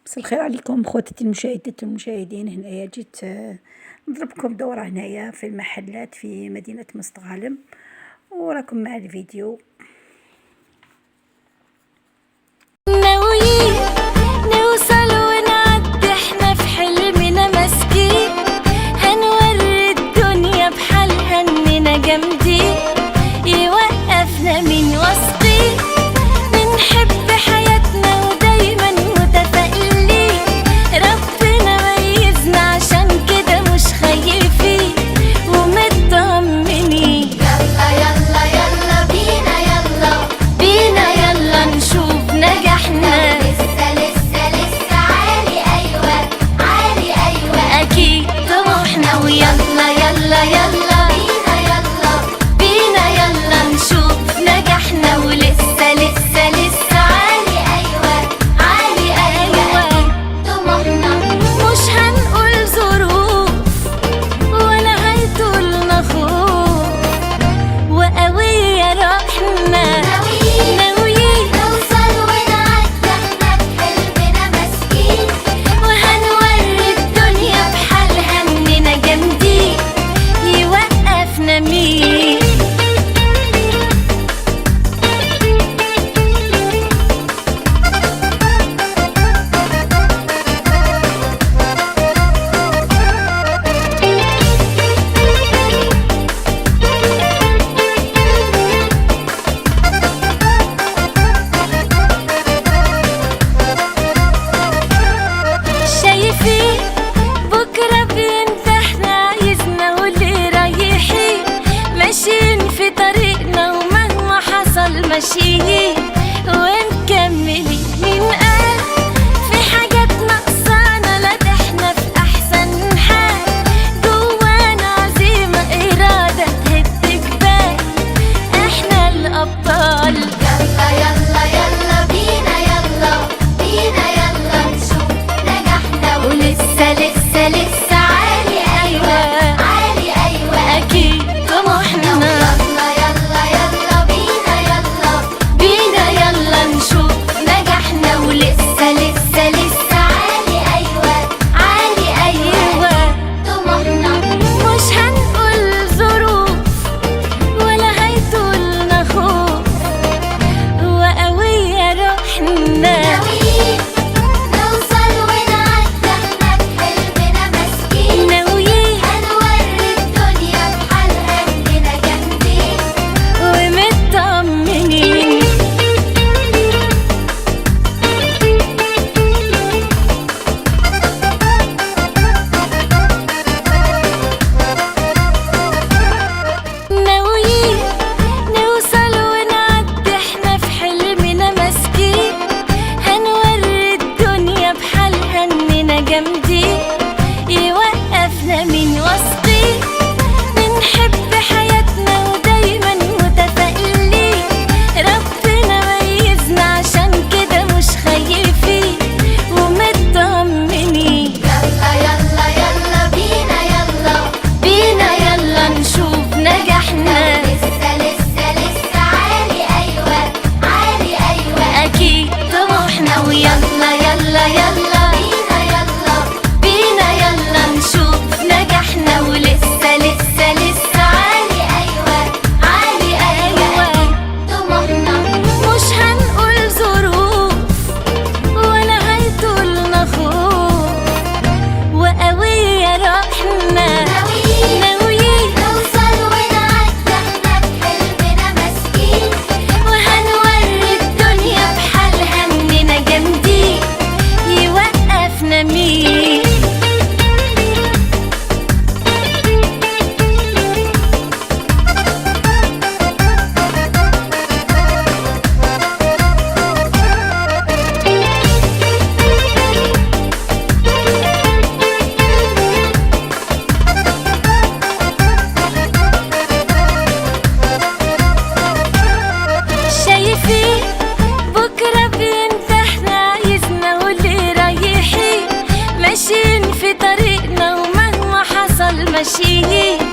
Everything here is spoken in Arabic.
مساء الخير عليكم خواتاتي المشاهدات والمشاهدين. هنايا جيت نضربكم دورة هنايا في المحلات في مدينة مستغالم، وراكم مع الفيديو. ناويين نوصل ونعدي احنا في حلمنا ماسكين، هنوري الدنيا بحالها اننا جامدين، يوقفنا من وسطين، بنحب حياتنا ودايما متفائلين، ربنا ميزنا عشان كده مش خايفين ومطمنين. يلا يلا يلا بينا، يلا بينا يلا نشوف نجاحنا، لسه لسه لسه عالي، ايوه عالي ايوه اكيد طموحنا. ويلا يلا يلا بينا، يلا بينا يلا نشوف نجاحنا، ولسه لسه لسه عالي، ايوه عالي ايوه طموحنا. مش هنقول ظروف ولا هيطولنا خوف، وقوية روحنا، ناويين نوصل ونعدي احنا بحلمنا ماسكين، وهنوري الدنيا بحالها اننا جامدين، يوقفنا مين؟ شايفين بكرة بينفتحنا، عايزنا واللي رايحين ماشيين في طريقنا، ومهما حصل ماشيين ونكملين. مين قال في حاجات ناقصانا؟ لا ده احنا في احسن حال، جوانا عزيمة إرادة تهد جبال، احنا الأبطال. يلا يلا يلا بينا، يلا بينا يلا نشوف نجاحنا، ولسه لسه لسه عالي، ايوه عالي ايوه اكيد طموحنا. يلا يلا يلا بينا، يلا بينا يلا نشوف نجاحنا، ولسه لسه لسه عالي، ايوه عالي ايوه طموحنا. مش هنقول ظروف ولا هيطولنا خوف، وقوية روحنا، ناويين نوصل ونعدي احنا بحلمنا ماسكين، ناويين هنوري الدنيا بحالها اننا جامدين ومطمنين. ناويين نوصل ونعدي احنا في حلمنا ماسكين، هنوري الدنيا بحالها اننا جامدين، يوقفنا من وسطين، بنحب حياتنا ودايما متفائلين، ربنا ميزنا عشان كده مش خايفين ومطمنين. يلا يلا يلا بينا، يلا بينا يلا نشوف نجاحنا، لسه لسه لسه عالي، ايوه عالي ايوه اكيد طموحنا. ويلا يلا يلا بينا، يلا بينا يلا نشوف نجاحنا، ولسه لسه لسه عالي، ايوه عالي ايوه طموحنا. مش هنقول ظروف ولا هيطولنا خوف، وقوية روحنا، ناويين نوصل ونعدي احنا بحلمنا ماسكين، وهنوري الدنيا بحالها اننا جامدين، يوقفنا مين؟ شايفين بكرة بينفتحنا، عايزنا واللي رايحين ماشيين في طريقنا، ومهما حصل ماشيين